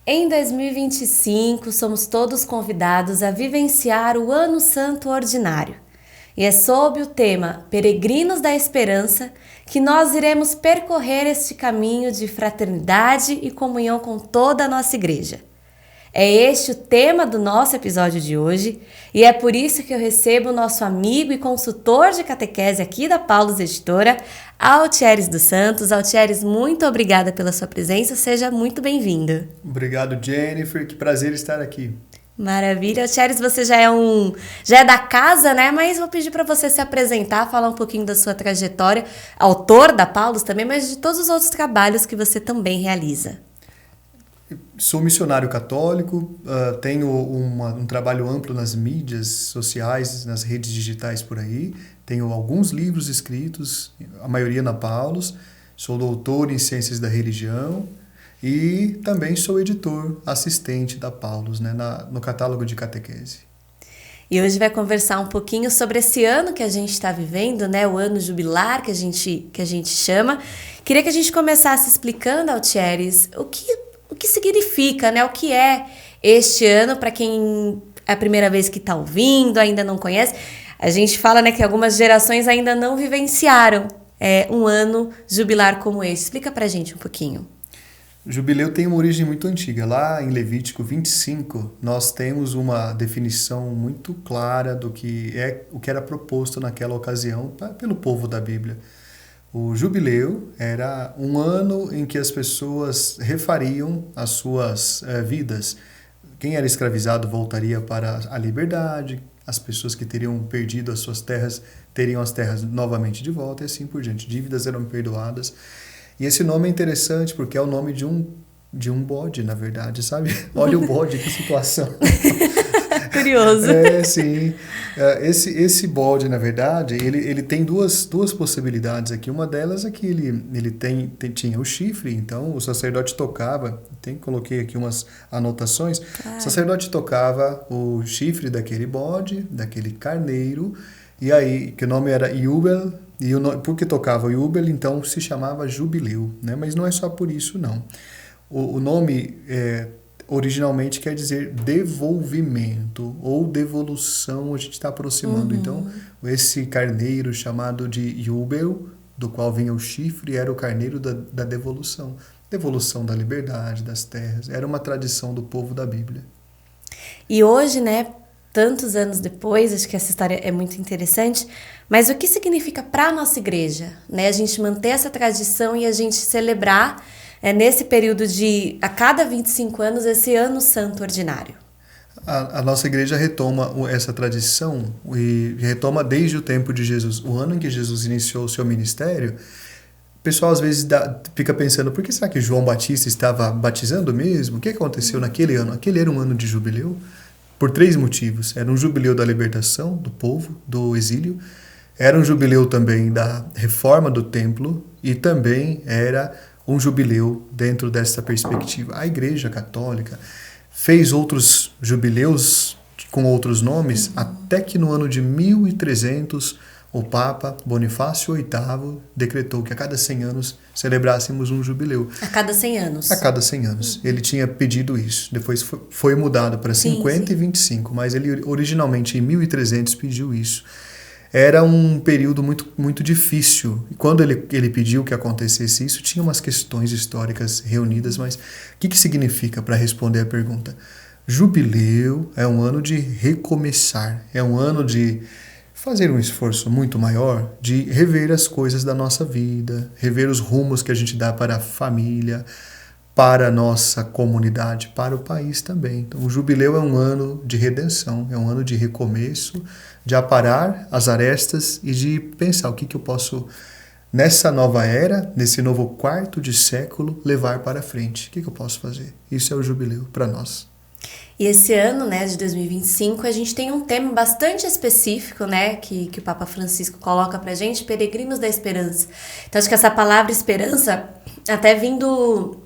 Em 2025, somos todos convidados a vivenciar o Ano Santo Ordinário. E é sob o tema Peregrinos da Esperança que nós iremos percorrer este caminho de fraternidade e comunhão com toda a nossa igreja. É este o tema do nosso episódio de hoje e é por isso que eu recebo o nosso amigo e consultor de catequese aqui da Paulus Editora, Altieres dos Santos. Altieres, muito obrigada pela sua presença, seja muito bem-vindo. Obrigado, Jennifer, que prazer estar aqui. Maravilha. Altieres, você já é da casa, né? Mas vou pedir para você se apresentar, falar um pouquinho da sua trajetória, autor da Paulus também, mas de todos os outros trabalhos que você também realiza. Sou missionário católico, tenho um trabalho amplo nas mídias sociais, nas redes digitais por aí. Tenho alguns livros escritos, a maioria na Paulus. Sou doutor em Ciências da Religião e também sou editor assistente da Paulus, né, no catálogo de catequese. E hoje vai conversar um pouquinho sobre esse ano que a gente está vivendo, né? O ano jubilar que a gente chama. Queria que a gente começasse explicando, Altieres, o que significa, né? O que é este ano, para quem é a primeira vez que está ouvindo, ainda não conhece. A gente fala, né, que algumas gerações ainda não vivenciaram um ano jubilar como esse. Explica pra gente um pouquinho. O jubileu tem uma origem muito antiga. Lá em Levítico 25, nós temos uma definição muito clara do que era proposto naquela ocasião pelo povo da Bíblia. O jubileu era um ano em que as pessoas refariam as suas vidas. Quem era escravizado voltaria para a liberdade, as pessoas que teriam perdido as suas terras teriam as terras novamente de volta e assim por diante. Dívidas eram perdoadas. E esse nome é interessante porque é o nome de um bode, na verdade, sabe? Olha o bode, que situação. Curioso. Sim. Esse bode, na verdade, ele tem duas possibilidades aqui. Uma delas é que ele tinha o chifre, então o sacerdote tocava, coloquei aqui umas anotações, o sacerdote tocava o chifre daquele bode, daquele carneiro, e aí, que o nome era Yubel, e porque tocava o Yubel, então se chamava jubileu, né? Mas não é só por isso, não. O nome originalmente quer dizer devolvimento ou devolução, a gente está aproximando. Uhum. Então, esse carneiro chamado de Yubel, do qual vinha o chifre, era o carneiro da devolução. Devolução da liberdade, das terras. Era uma tradição do povo da Bíblia. E hoje, né, tantos anos depois, acho que essa história é muito interessante, mas o que significa para a nossa igreja, né, a gente manter essa tradição e a gente celebrar nesse período de, a cada 25 anos, esse ano santo ordinário? A nossa igreja retoma essa tradição e retoma desde o tempo de Jesus. O ano em que Jesus iniciou o seu ministério, o pessoal às vezes fica pensando, por que será que João Batista estava batizando mesmo? O que aconteceu naquele ano? Aquele era um ano de jubileu por 3 motivos. Era um jubileu da libertação do povo, do exílio. Era um jubileu também da reforma do templo e também era um jubileu dentro dessa perspectiva. A Igreja Católica fez outros jubileus com outros nomes, até que no ano de 1300 o Papa Bonifácio VIII decretou que a cada 100 anos celebrássemos um jubileu. A cada 100 anos? A cada 100 anos. Ele tinha pedido isso. Depois foi mudado para 50 e 25, mas ele originalmente em 1300 pediu isso. Era um período muito, muito difícil. E quando ele pediu que acontecesse isso, tinha umas questões históricas reunidas, mas o que significa, para responder a pergunta? Jubileu é um ano de recomeçar, é um ano de fazer um esforço muito maior, de rever as coisas da nossa vida, rever os rumos que a gente dá para a família, para a nossa comunidade, para o país também. Então, o jubileu é um ano de redenção, é um ano de recomeço, de aparar as arestas e de pensar o que eu posso, nessa nova era, nesse novo 4º século, levar para frente. O que eu posso fazer? Isso é o jubileu para nós. E esse ano, né, de 2025, a gente tem um tema bastante específico, né, que o Papa Francisco coloca pra gente, Peregrinos da Esperança. Então, acho que essa palavra esperança, até vindo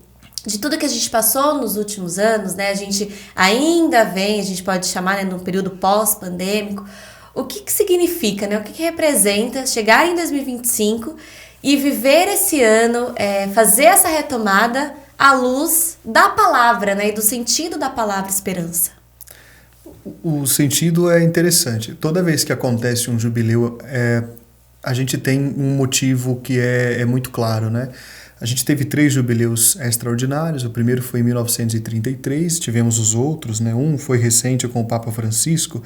de tudo que a gente passou nos últimos anos, né, a gente ainda vem, a gente pode chamar, né, num período pós-pandêmico, o que significa, né, o que representa chegar em 2025 e viver esse ano, fazer essa retomada à luz da palavra, né, e do sentido da palavra esperança. O sentido é interessante. Toda vez que acontece um jubileu, a gente tem um motivo que é muito claro, né? A gente teve 3 jubileus extraordinários. O primeiro foi em 1933, tivemos os outros, né? Um foi recente com o Papa Francisco,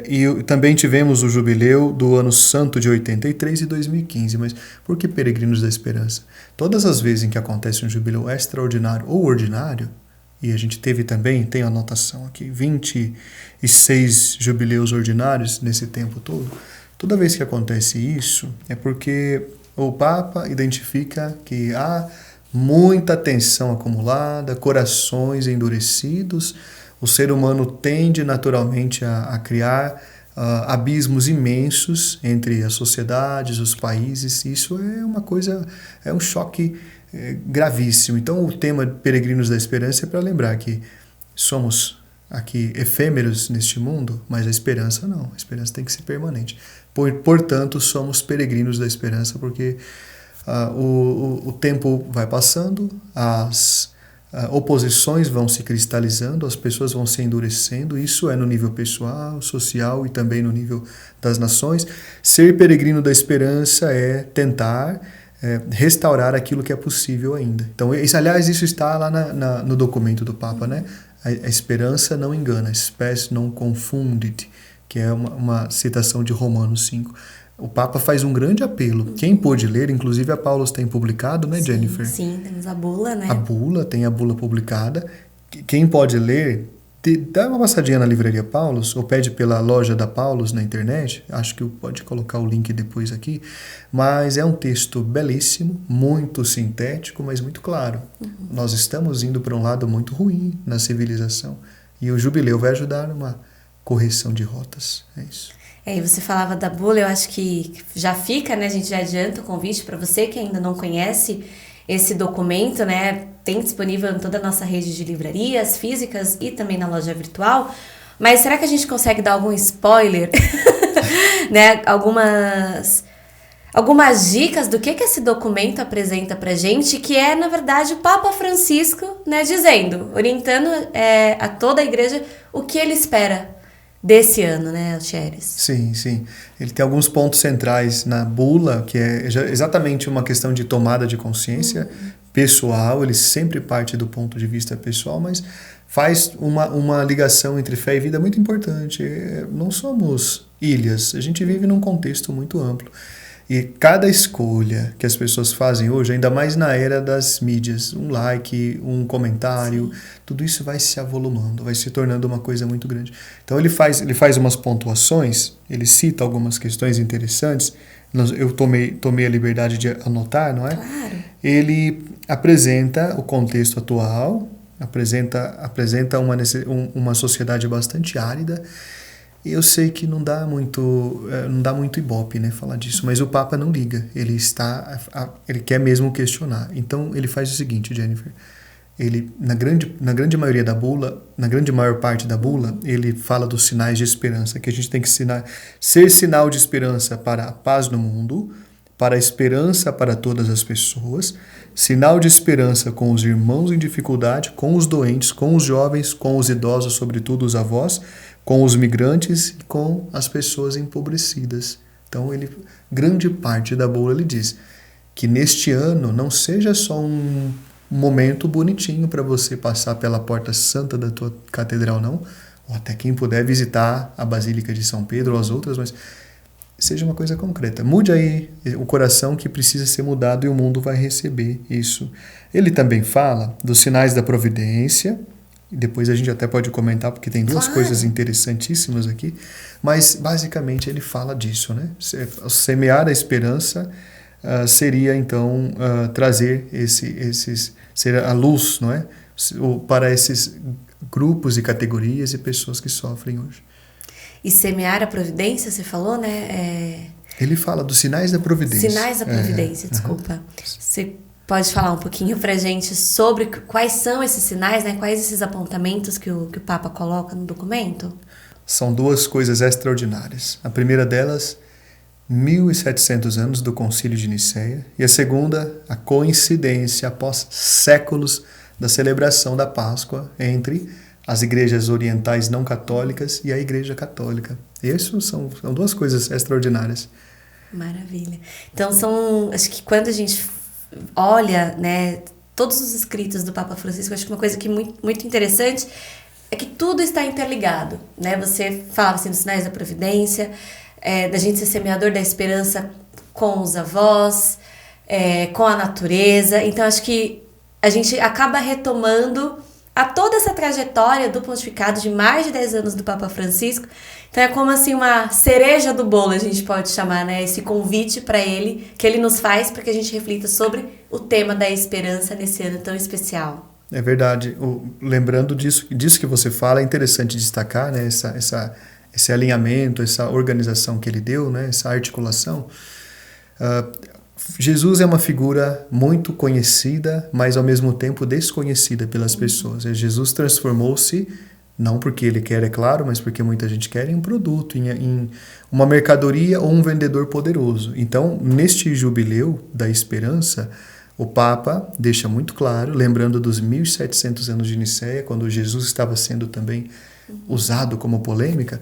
e também tivemos o jubileu do Ano Santo de 83 e 2015. Mas por que Peregrinos da Esperança? Todas as vezes em que acontece um jubileu extraordinário ou ordinário, e a gente teve também, tem a anotação aqui, 26 jubileus ordinários nesse tempo todo. Toda vez que acontece isso, é porque o Papa identifica que há muita tensão acumulada, corações endurecidos, o ser humano tende naturalmente a criar abismos imensos entre as sociedades, os países. Isso é uma coisa, é um choque gravíssimo. Então o tema Peregrinos da Esperança é para lembrar que somos aqui efêmeros neste mundo, mas a esperança não. A esperança tem que ser permanente. Portanto, somos peregrinos da esperança, porque o tempo vai passando, as oposições vão se cristalizando, as pessoas vão se endurecendo. Isso é no nível pessoal, social e também no nível das nações. Ser peregrino da esperança é tentar restaurar aquilo que é possível ainda. Então, aliás, isso está lá no documento do Papa, né? A esperança não engana, spes non confundit, que é uma citação de Romanos 5. O Papa faz um grande apelo. Quem pôde ler, inclusive a Paulus tem publicado, né, Jennifer? Sim, temos a bula, né? Tem a bula publicada. Quem pode ler, dá uma passadinha na livraria Paulus, ou pede pela loja da Paulus na internet, acho que pode colocar o link depois aqui, mas é um texto belíssimo, muito sintético, mas muito claro. Nós estamos indo para um lado muito ruim na civilização, e o jubileu vai ajudar numa correção de rotas, é isso. E você falava da bula, eu acho que já fica, né, a gente já adianta o convite para você que ainda não conhece esse documento, né, tem disponível em toda a nossa rede de livrarias físicas e também na loja virtual, mas será que a gente consegue dar algum spoiler, né, algumas dicas do que esse documento apresenta pra gente, que é, na verdade, o Papa Francisco, né, orientando a toda a igreja o que ele espera desse ano, né, Alcheres? Sim. Ele tem alguns pontos centrais na bula, que é exatamente uma questão de tomada de consciência pessoal. Ele sempre parte do ponto de vista pessoal, mas faz uma ligação entre fé e vida muito importante. Não somos ilhas, a gente vive num contexto muito amplo. E cada escolha que as pessoas fazem hoje, ainda mais na era das mídias, um like, um comentário, tudo isso vai se avolumando, vai se tornando uma coisa muito grande. Então ele faz umas pontuações, ele cita algumas questões interessantes, eu tomei a liberdade de anotar, não é? Claro. Ele apresenta o contexto atual, apresenta uma sociedade bastante árida. Eu sei que não dá muito ibope, né, falar disso, mas o Papa não liga, ele quer mesmo questionar. Então ele faz o seguinte, Jennifer, ele na grande maioria da bula, na grande maior parte da bula, ele fala dos sinais de esperança, que a gente tem que ser sinal de esperança para a paz no mundo, para a esperança para todas as pessoas, sinal de esperança com os irmãos em dificuldade, com os doentes, com os jovens, com os idosos, sobretudo os avós, com os migrantes e com as pessoas empobrecidas. Então, grande parte da bula ele diz que neste ano não seja só um momento bonitinho para você passar pela porta santa da tua catedral, não, ou até quem puder visitar a Basílica de São Pedro ou as outras, mas seja uma coisa concreta. Mude aí o coração que precisa ser mudado e o mundo vai receber isso. Ele também fala dos sinais da providência, e depois a gente até pode comentar, porque tem duas coisas interessantíssimas aqui, mas basicamente ele fala disso, né? Semear a esperança seria então trazer ser a luz, não é? Para esses grupos e categorias e pessoas que sofrem hoje. E semear a providência, você falou, né? Ele fala dos sinais da providência. Sinais da providência, desculpa. Você pode falar um pouquinho pra gente sobre quais são esses sinais, né? Quais esses apontamentos que o Papa coloca no documento? São duas coisas extraordinárias. A primeira delas 1.700 anos do Concílio de Nicéia, e a segunda, a coincidência após séculos da celebração da Páscoa entre as igrejas orientais não católicas e a Igreja Católica. Isso são duas coisas extraordinárias. Maravilha. Então, acho que quando a gente olha, né, todos os escritos do Papa Francisco, acho que uma coisa que muito interessante é que tudo está interligado, né? Você fala assim, dos sinais da providência, da gente ser semeador da esperança com os avós, com a natureza. Então, acho que a gente acaba retomando a toda essa trajetória do pontificado de mais de 10 anos do Papa Francisco. Então é como assim uma cereja do bolo, a gente pode chamar, né? Esse convite para ele, que ele nos faz para que a gente reflita sobre o tema da esperança nesse ano tão especial. É verdade. Lembrando disso que você fala, é interessante destacar, né? Esse alinhamento, essa organização que ele deu, né? Essa articulação. Jesus é uma figura muito conhecida, mas ao mesmo tempo desconhecida pelas pessoas. Jesus transformou-se, não porque ele quer, é claro, mas porque muita gente quer, em um produto, em uma mercadoria ou um vendedor poderoso. Então, neste jubileu da esperança, o Papa deixa muito claro, lembrando dos 1.700 anos de Nicéia, quando Jesus estava sendo também usado como polêmica,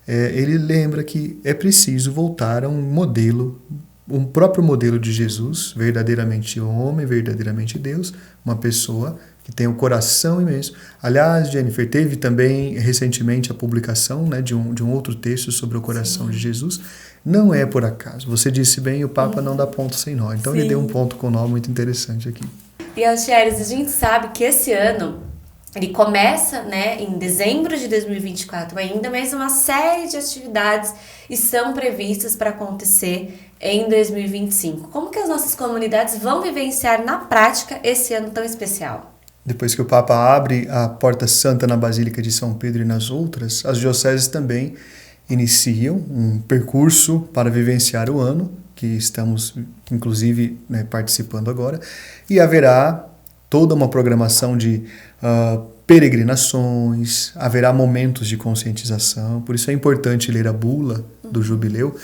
ele lembra que é preciso voltar a um próprio modelo de Jesus, verdadeiramente homem, verdadeiramente Deus, uma pessoa que tem um coração imenso. Aliás, Jennifer, teve também recentemente a publicação, né, de um outro texto sobre o coração de Jesus. Não é por acaso. Você disse bem, o Papa não dá ponto sem nó. Então ele deu um ponto com nó muito interessante aqui. E, Altieres, a gente sabe que esse ano ele começa, né, em dezembro de 2024 ainda, mas uma série de atividades estão previstas para acontecer em 2025. Como que as nossas comunidades vão vivenciar na prática esse ano tão especial? Depois que o Papa abre a Porta Santa na Basílica de São Pedro e nas outras, as dioceses também iniciam um percurso para vivenciar o ano, que estamos, inclusive, né, participando agora, e haverá toda uma programação de peregrinações, haverá momentos de conscientização, por isso é importante ler a bula do jubileu.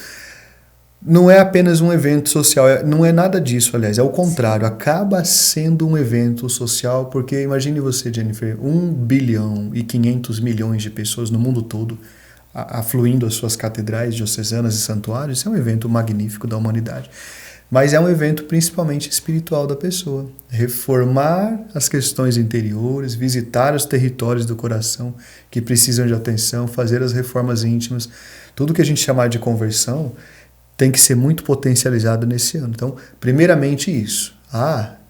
Não é apenas um evento social, não é nada disso, aliás, é o contrário, acaba sendo um evento social, porque imagine você, Jennifer, 1 bilhão e 500 milhões de pessoas no mundo todo afluindo às suas catedrais diocesanas e santuários, isso é um evento magnífico da humanidade. Mas é um evento principalmente espiritual da pessoa. Reformar as questões interiores, visitar os territórios do coração que precisam de atenção, fazer as reformas íntimas. Tudo que a gente chamar de conversão tem que ser muito potencializado nesse ano. Então, primeiramente isso.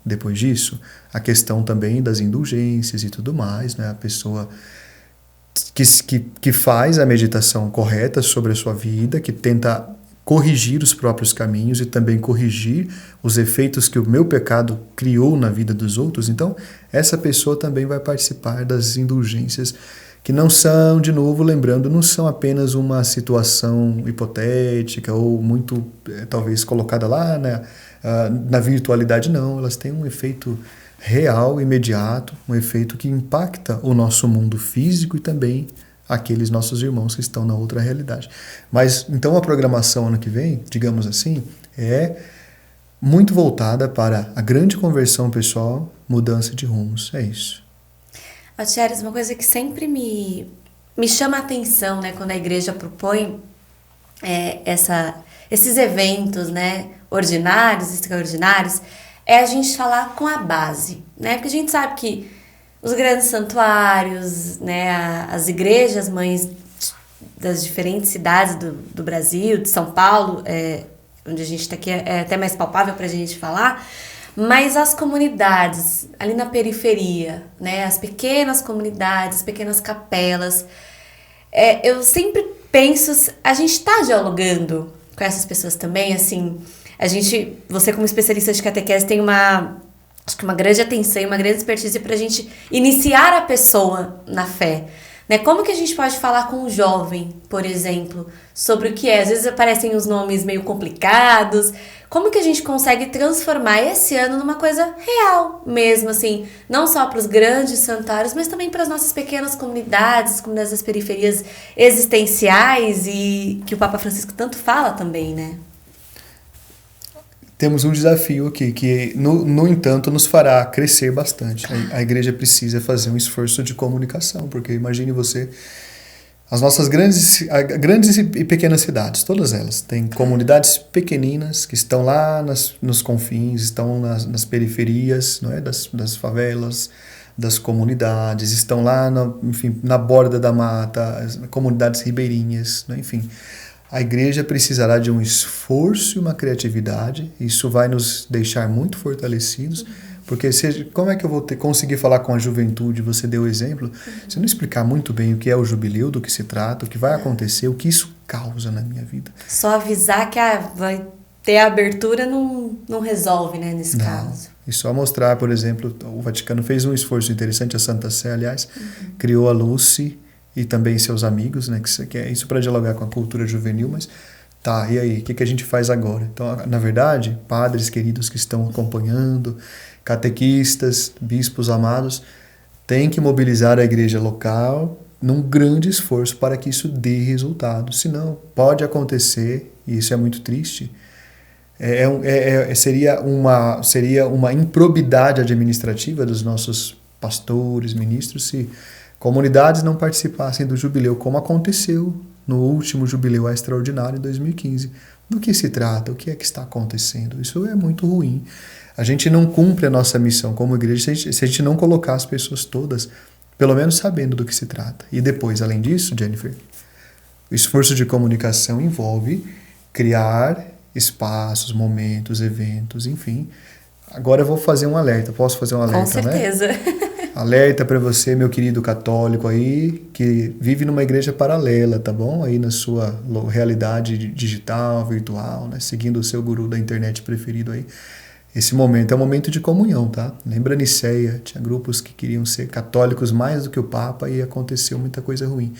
Depois disso, a questão também das indulgências e tudo mais, né? A pessoa que faz a meditação correta sobre a sua vida, que tenta corrigir os próprios caminhos e também corrigir os efeitos que o meu pecado criou na vida dos outros. Então, essa pessoa também vai participar das indulgências, que não são, de novo, lembrando, não são apenas uma situação hipotética ou muito, talvez, colocada lá na virtualidade, não. Elas têm um efeito real, imediato, um efeito que impacta o nosso mundo físico e também aqueles nossos irmãos que estão na outra realidade. Mas, então, a programação ano que vem, digamos assim, é muito voltada para a grande conversão pessoal, mudança de rumos. É isso. Altieres, uma coisa que sempre me chama a atenção, né, quando a igreja propõe esses eventos, né, ordinários, extraordinários, é a gente falar com a base, né? Porque a gente sabe que os grandes santuários, né, as igrejas mães das diferentes cidades do Brasil, de São Paulo, onde a gente está aqui, é até mais palpável para a gente falar, mas as comunidades ali na periferia, né, as pequenas comunidades, as pequenas capelas, eu sempre penso, a gente está dialogando com essas pessoas também, assim, você como especialista de catequese tem uma grande atenção e uma grande expertise para a gente iniciar a pessoa na fé, né? Como que a gente pode falar com um jovem, por exemplo, sobre o que é? Às vezes aparecem os nomes meio complicados. Como que a gente consegue transformar esse ano numa coisa real mesmo, assim, não só para os grandes santuários, mas também para as nossas pequenas comunidades, comunidades das periferias existenciais e que o Papa Francisco tanto fala também, né? temos um desafio aqui, que, no entanto, nos fará crescer bastante. A igreja precisa fazer um esforço de comunicação, porque imagine você, as nossas grandes e pequenas cidades, todas elas, têm comunidades pequeninas que estão lá nos confins, estão nas periferias, não é? das favelas, das comunidades, estão lá enfim, na borda da mata, as comunidades ribeirinhas, né? Enfim. A igreja precisará de um esforço e uma criatividade. Isso vai nos deixar muito fortalecidos, porque como é que eu vou conseguir falar com a juventude? Você deu o exemplo. Se eu não explicar muito bem o que é o jubileu, do que se trata, o que vai acontecer, o que isso causa na minha vida. Só avisar que vai ter a abertura não resolve, né, nesse caso. E só mostrar, por exemplo, o Vaticano fez um esforço interessante, a Santa Sé, aliás, criou a Lucy e também seus amigos, né, que é isso para dialogar com a cultura juvenil, mas tá, e aí, o que a gente faz agora? Então, na verdade, padres queridos que estão acompanhando, catequistas, bispos amados, têm que mobilizar a igreja local num grande esforço para que isso dê resultado. Senão, pode acontecer, e isso é muito triste, seria uma improbidade administrativa dos nossos pastores, ministros, se comunidades não participassem do jubileu, como aconteceu no último jubileu extraordinário em 2015. Do que se trata? O que é que está acontecendo? Isso é muito ruim. A gente não cumpre a nossa missão como igreja se a gente não colocar as pessoas todas, pelo menos sabendo do que se trata. E depois, além disso, Jennifer, o esforço de comunicação envolve criar espaços, momentos, eventos, enfim. Agora eu vou fazer um alerta. Posso fazer um alerta, Com certeza. Né? Alerta para você, meu querido católico aí, que vive numa igreja paralela, tá bom? Aí na sua realidade digital, virtual, né? Seguindo o seu guru da internet preferido aí. Esse momento é um momento de comunhão, tá? Lembra Niceia? Tinha grupos que queriam ser católicos mais do que o Papa e aconteceu muita coisa ruim.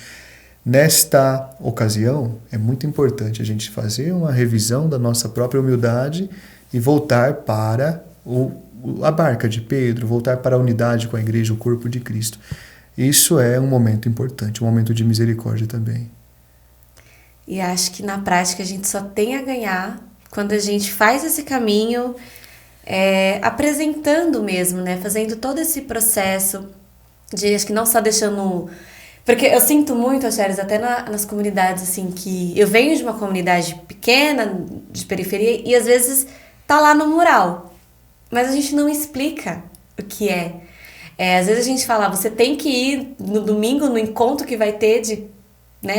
Nesta ocasião, é muito importante a gente fazer uma revisão da nossa própria humildade e voltar para a barca de Pedro, voltar para a unidade com a igreja, o corpo de Cristo. Isso é um momento importante, um momento de misericórdia também. E acho que na prática a gente só tem a ganhar quando a gente faz esse caminho, apresentando mesmo, né? Fazendo todo esse processo de, acho que não só deixando... Porque eu sinto muito, Axeres, até nas comunidades, assim, que eu venho de uma comunidade pequena, de periferia, e às vezes tá lá no mural. Mas a gente não explica o que é. Às vezes a gente fala, você tem que ir no domingo, no encontro que vai ter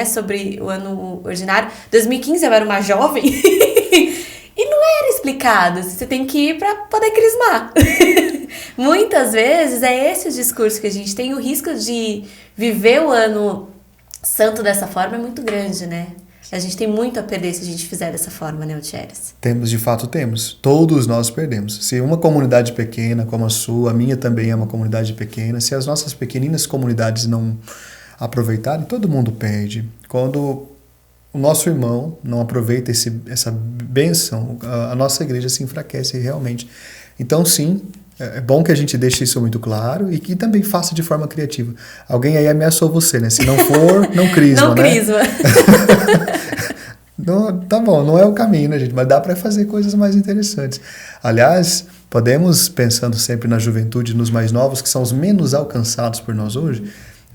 sobre o ano ordinário. 2015 eu era uma jovem e não era explicado. Você tem que ir para poder crismar. Muitas vezes é esse o discurso que a gente tem. O risco de viver o ano santo dessa forma é muito grande, né? A gente tem muito a perder se a gente fizer dessa forma, né, Otieres? De fato temos. Todos nós perdemos. Se uma comunidade pequena como a sua, a minha também é uma comunidade pequena, se as nossas pequeninas comunidades não aproveitarem, todo mundo perde. Quando o nosso irmão não aproveita essa bênção, a nossa igreja se enfraquece realmente. Então, sim, é bom que a gente deixe isso muito claro e que também faça de forma criativa. Alguém aí ameaçou você, né? Se não for, não crisma, não né? Crisma. Não, tá bom, não é o caminho, né, gente? Mas dá para fazer coisas mais interessantes. Aliás, podemos, pensando sempre na juventude, nos mais novos, que são os menos alcançados por nós hoje,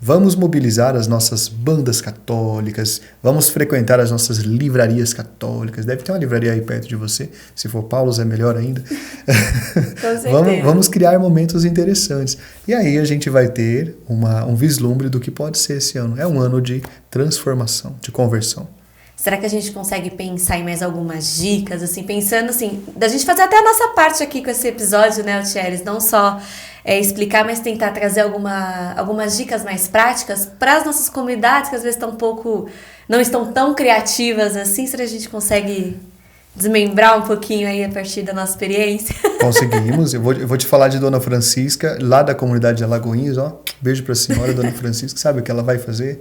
vamos mobilizar as nossas bandas católicas, vamos frequentar as nossas livrarias católicas. Deve ter uma livraria aí perto de você. Se for Paulos, é melhor ainda. Com certeza. Vamos criar momentos interessantes. E aí a gente vai ter um vislumbre do que pode ser esse ano. É um ano de transformação, de conversão. Será que a gente consegue pensar em mais algumas dicas, assim, pensando assim, da gente fazer até a nossa parte aqui com esse episódio, né, Otieres? Não só explicar, mas tentar trazer algumas dicas mais práticas para as nossas comunidades, que às vezes não estão tão criativas assim. Será que a gente consegue desmembrar um pouquinho aí a partir da nossa experiência? Conseguimos. Eu vou te falar de Dona Francisca, lá da comunidade de Alagoinhas, ó. Beijo para a senhora, Dona Francisca. Sabe o que ela vai fazer?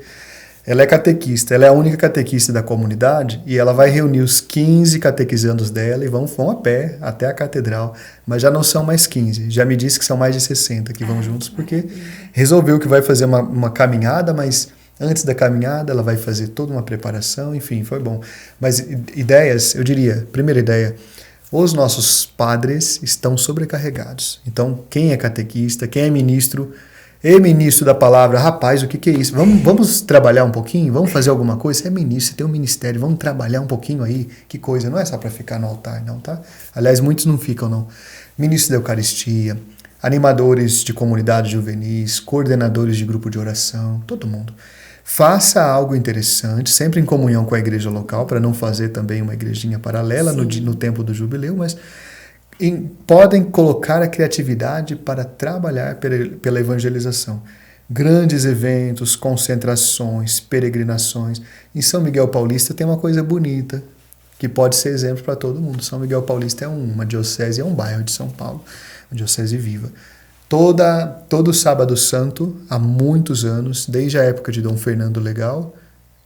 Ela é catequista, ela é a única catequista da comunidade e ela vai reunir os 15 catequizandos dela e vão a pé até a catedral, mas já não são mais 15, já me disse que são mais de 60 que vão juntos, porque resolveu que vai fazer uma caminhada, mas antes da caminhada ela vai fazer toda uma preparação, enfim, foi bom. Mas ideias, eu diria, primeira ideia, Os nossos padres estão sobrecarregados. Então, quem é catequista, quem é ministro e ministro da palavra, rapaz, o que é isso? Vamos trabalhar um pouquinho? Vamos fazer alguma coisa? Você é ministro, você tem um ministério, vamos trabalhar um pouquinho aí? Que coisa, não é só para ficar no altar, não, tá? Aliás, muitos não ficam, não. Ministro da Eucaristia, animadores de comunidades juvenis, coordenadores de grupo de oração, todo mundo. Faça algo interessante, sempre em comunhão com a igreja local, para não fazer também uma igrejinha paralela no tempo do jubileu, mas podem colocar a criatividade para trabalhar pela evangelização. Grandes eventos, concentrações, peregrinações. Em São Miguel Paulista tem uma coisa bonita, que pode ser exemplo para todo mundo. São Miguel Paulista é uma diocese, é um bairro de São Paulo, uma diocese viva. Todo sábado santo, há muitos anos, desde a época de Dom Fernando Legal,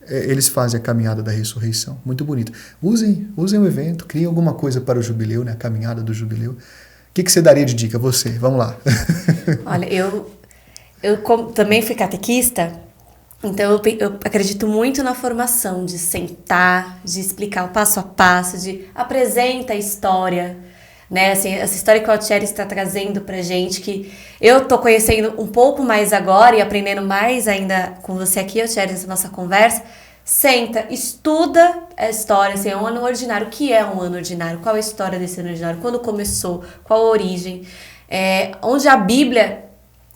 eles fazem a caminhada da ressurreição. Muito bonito. Usem o evento, criem alguma coisa para o jubileu, né? A caminhada do jubileu. O que você daria de dica? Você, vamos lá. Olha, eu também fui catequista, então eu acredito muito na formação, de sentar, de explicar o passo a passo, de apresenta a história, né? Assim, essa história que o Altieri está trazendo pra gente, que eu tô conhecendo um pouco mais agora e aprendendo mais ainda com você aqui, Altieri, nessa nossa conversa. Senta, estuda a história, assim, é um ano ordinário. O que é um ano ordinário? Qual é a história desse ano ordinário? Quando começou? Qual a origem? Onde a Bíblia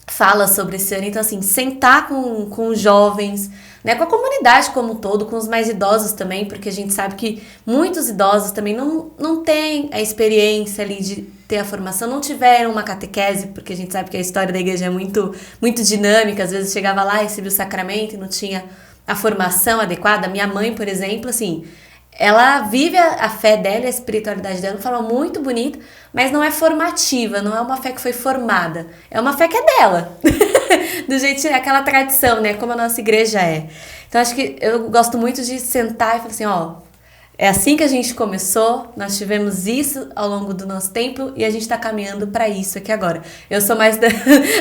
fala sobre esse ano. Então, assim, sentar com os jovens, né, com a comunidade como um todo, com os mais idosos também, porque a gente sabe que muitos idosos também não têm a experiência ali de ter a formação, não tiveram uma catequese, porque a gente sabe que a história da igreja é muito, muito dinâmica, às vezes chegava lá, recebia o sacramento e não tinha a formação adequada. Minha mãe, por exemplo, assim, ela vive a fé dela, a espiritualidade dela, fala muito bonita, mas não é formativa, não é uma fé que foi formada, é uma fé que é dela, do jeito, aquela tradição, né, como a nossa igreja é. Então acho que eu gosto muito de sentar e falar assim, ó, é assim que a gente começou, nós tivemos isso ao longo do nosso tempo e a gente está caminhando para isso aqui agora. Eu sou mais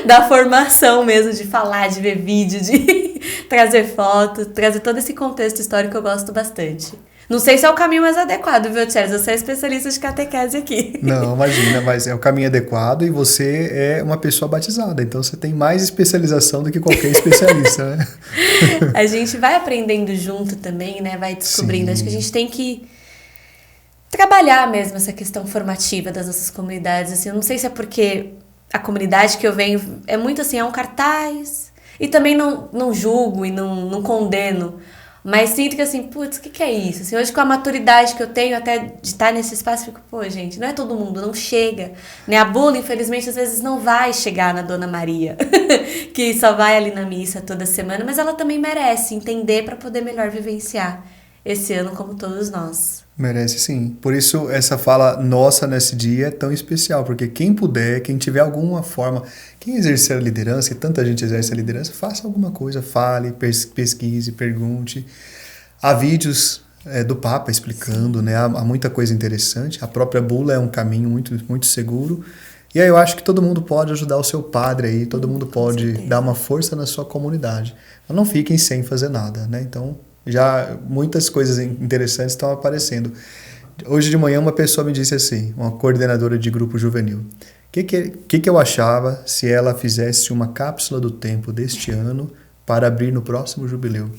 da formação mesmo, de falar, de ver vídeo, de trazer foto, trazer todo esse contexto histórico que eu gosto bastante. Não sei se é o caminho mais adequado, viu, Tcheres? Você é especialista de catequese aqui. Não, imagina, mas é o caminho adequado e você é uma pessoa batizada, então você tem mais especialização do que qualquer especialista, né? A gente vai aprendendo junto também, né? Vai descobrindo. Sim. Acho que a gente tem que trabalhar mesmo essa questão formativa das nossas comunidades. Assim, eu não sei se é porque a comunidade que eu venho é muito assim, é um cartaz. E também não julgo e não condeno. Mas sinto que assim, putz, o que é isso? Assim, hoje com a maturidade que eu tenho até de estar nesse espaço, fico, pô, gente, não é todo mundo, não chega. Né? A bula, infelizmente, às vezes não vai chegar na Dona Maria, que só vai ali na missa toda semana, mas ela também merece entender para poder melhor vivenciar esse ano como todos nós. Merece sim. Por isso essa fala nossa nesse dia é tão especial, porque quem puder, quem tiver alguma forma, quem exercer a liderança, e tanta gente exerce a liderança, faça alguma coisa, fale, pesquise, pergunte. Há vídeos do Papa explicando, né? Há muita coisa interessante. A própria bula é um caminho muito, muito seguro. E aí eu acho que todo mundo pode ajudar o seu padre aí, todo mundo pode dar uma força na sua comunidade. Mas não fiquem sem fazer nada, né? Então, já muitas coisas interessantes estão aparecendo. Hoje de manhã uma pessoa me disse assim, uma coordenadora de grupo juvenil, o que eu achava se ela fizesse uma cápsula do tempo deste ano para abrir no próximo jubileu?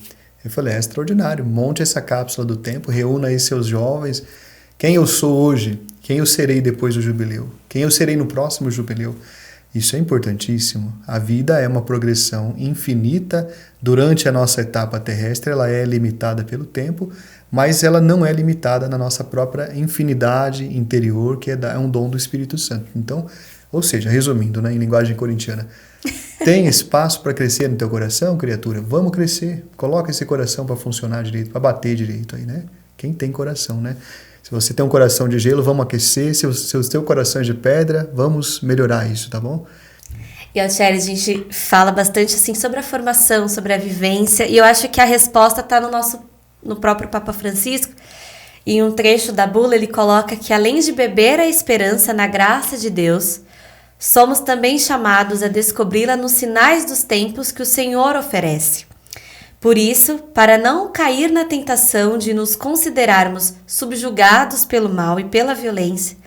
Eu falei, é extraordinário, monte essa cápsula do tempo, reúna aí seus jovens, quem eu sou hoje, quem eu serei depois do jubileu, quem eu serei no próximo jubileu. Isso é importantíssimo. A vida é uma progressão infinita. Durante a nossa etapa terrestre, ela é limitada pelo tempo, mas ela não é limitada na nossa própria infinidade interior, que é um dom do Espírito Santo. Então, ou seja, resumindo, né, em linguagem corintiana, tem espaço para crescer no teu coração, criatura? Vamos crescer. Coloca esse coração para funcionar direito, para bater direito aí, né? Quem tem coração, né? Se você tem um coração de gelo, vamos aquecer. Se o teu coração é de pedra, vamos melhorar isso, tá bom? E, Altieri, a gente fala bastante assim, sobre a formação, sobre a vivência, e eu acho que a resposta está no próprio Papa Francisco. Em um trecho da bula, ele coloca que, além de beber a esperança na graça de Deus, somos também chamados a descobri-la nos sinais dos tempos que o Senhor oferece. Por isso, para não cair na tentação de nos considerarmos subjugados pelo mal e pela violência,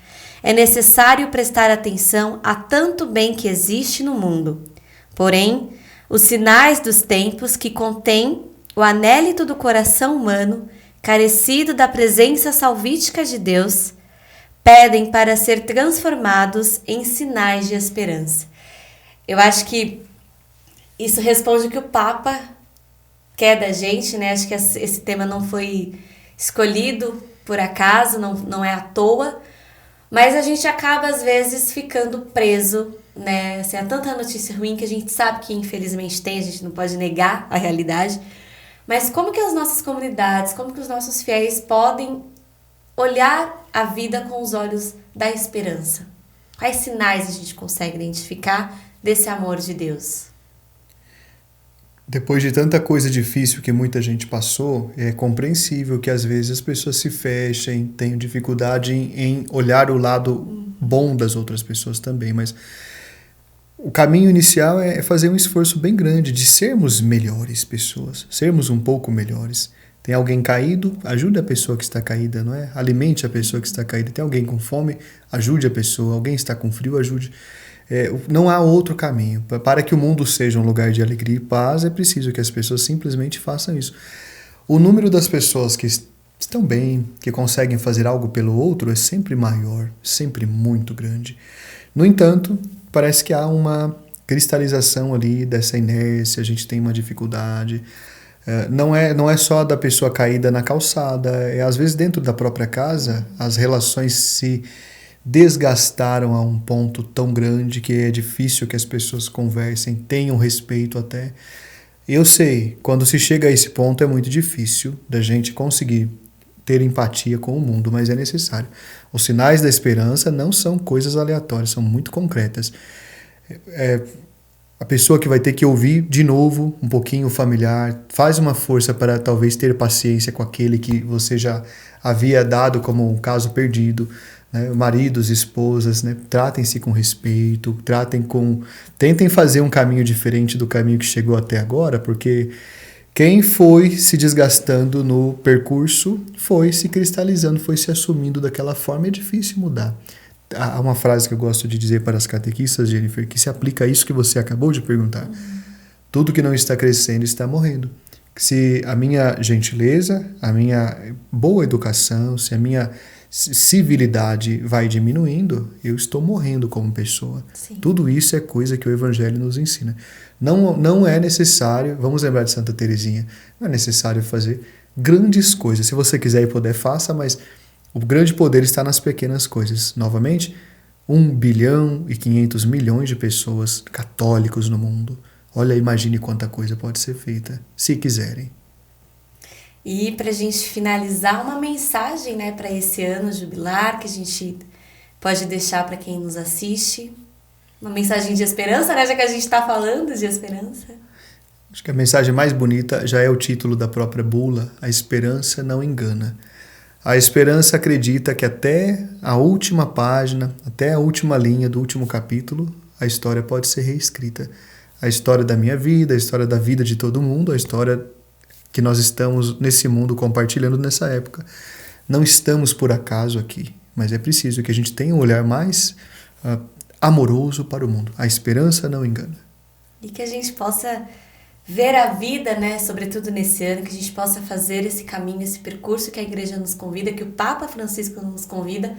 é necessário prestar atenção a tanto bem que existe no mundo. Porém, os sinais dos tempos que contêm o anélito do coração humano, carecido da presença salvífica de Deus, pedem para ser transformados em sinais de esperança. Eu acho que isso responde o que o Papa quer da gente, né? Acho que esse tema não foi escolhido por acaso, não é à toa, mas a gente acaba às vezes ficando preso, né? Assim, há tanta notícia ruim que a gente sabe que infelizmente tem, a gente não pode negar a realidade, mas como que as nossas comunidades, como que os nossos fiéis podem olhar a vida com os olhos da esperança? Quais sinais a gente consegue identificar desse amor de Deus? Depois de tanta coisa difícil que muita gente passou, é compreensível que às vezes as pessoas se fechem, tenham dificuldade em olhar o lado bom das outras pessoas também, mas o caminho inicial é fazer um esforço bem grande de sermos melhores pessoas, sermos um pouco melhores. Tem alguém caído, ajude a pessoa que está caída, não é? Alimente a pessoa que está caída. Tem alguém com fome, ajude a pessoa. Alguém está com frio, ajude. Não há outro caminho. Para que o mundo seja um lugar de alegria e paz, é preciso que as pessoas simplesmente façam isso. O número das pessoas que estão bem, que conseguem fazer algo pelo outro, é sempre maior, sempre muito grande. No entanto, parece que há uma cristalização ali dessa inércia, a gente tem uma dificuldade. Não é só da pessoa caída na calçada, às vezes dentro da própria casa, as relações se desgastaram a um ponto tão grande que é difícil que as pessoas conversem, tenham respeito até. Eu sei, quando se chega a esse ponto é muito difícil da gente conseguir ter empatia com o mundo, mas é necessário. Os sinais da esperança não são coisas aleatórias, são muito concretas. A pessoa que vai ter que ouvir de novo um pouquinho o familiar, faz uma força para talvez ter paciência com aquele que você já havia dado como um caso perdido, né? Maridos, esposas, né? Tratem-se com respeito, tentem fazer um caminho diferente do caminho que chegou até agora, porque quem foi se desgastando no percurso foi se cristalizando, foi se assumindo daquela forma, é difícil mudar. Há uma frase que eu gosto de dizer para as catequistas, Jennifer, que se aplica a isso que você acabou de perguntar. Tudo que não está crescendo está morrendo. Se a minha gentileza, a minha boa educação, se a minha civilidade vai diminuindo, eu estou morrendo como pessoa. Sim. Tudo isso é coisa que o Evangelho nos ensina. Não é necessário, vamos lembrar de Santa Teresinha, não é necessário fazer grandes coisas. Se você quiser e puder, faça, mas o grande poder está nas pequenas coisas. Novamente, 1,5 bilhão de pessoas católicos no mundo. Olha, imagine quanta coisa pode ser feita, se quiserem. E para a gente finalizar, uma mensagem, né, para esse ano jubilar, que a gente pode deixar para quem nos assiste. Uma mensagem de esperança, né, já que a gente está falando de esperança. Acho que a mensagem mais bonita já é o título da própria bula: a esperança não engana. A esperança acredita que até a última página, até a última linha do último capítulo, a história pode ser reescrita. A história da minha vida, a história da vida de todo mundo, a história que nós estamos nesse mundo compartilhando nessa época. Não estamos por acaso aqui, mas é preciso que a gente tenha um olhar mais amoroso para o mundo. A esperança não engana. E que a gente possa ver a vida, né, sobretudo nesse ano, que a gente possa fazer esse caminho, esse percurso que a Igreja nos convida, que o Papa Francisco nos convida,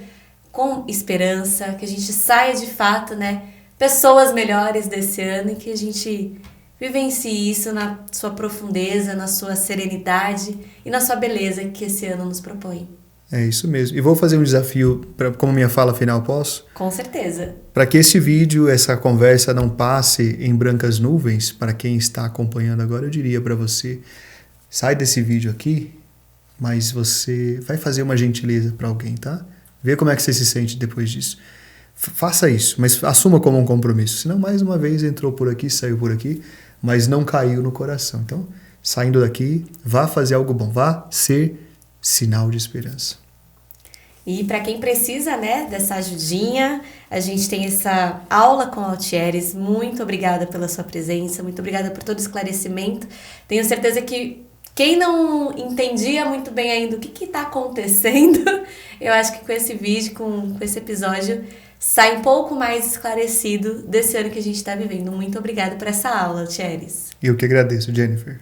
com esperança, que a gente saia de fato, né, pessoas melhores desse ano e que a gente vivencie isso na sua profundeza, na sua serenidade e na sua beleza que esse ano nos propõe. É isso mesmo. E vou fazer um desafio, como minha fala final, posso? Com certeza. Para que esse vídeo, essa conversa não passe em brancas nuvens, para quem está acompanhando agora, eu diria para você, sai desse vídeo aqui, mas você vai fazer uma gentileza para alguém, tá? Vê como é que você se sente depois disso. Faça isso, mas assuma como um compromisso. Senão, mais uma vez, entrou por aqui, saiu por aqui, mas não caiu no coração. Então, saindo daqui, vá fazer algo bom, vá ser sinal de esperança. E para quem precisa, né, dessa ajudinha, a gente tem essa aula com Altieres. Muito obrigada pela sua presença, muito obrigada por todo o esclarecimento. Tenho certeza que Quem não entendia muito bem ainda o que está acontecendo, eu acho que com esse vídeo, com esse episódio, sai um pouco mais esclarecido desse ano que a gente está vivendo. Muito obrigada por essa aula, Tcheres. Eu que agradeço, Jennifer.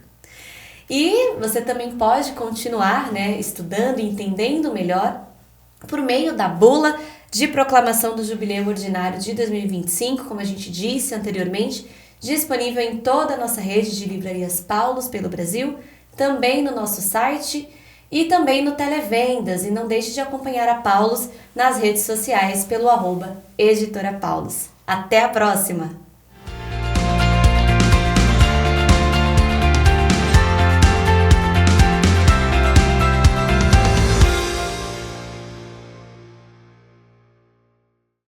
E você também pode continuar, né, estudando e entendendo melhor por meio da bula de proclamação do Jubileu Ordinário de 2025, como a gente disse anteriormente, disponível em toda a nossa rede de livrarias Paulus pelo Brasil, também no nosso site e também no Televendas. E não deixe de acompanhar a Paulus nas redes sociais pelo @editora Paulus. Até a próxima!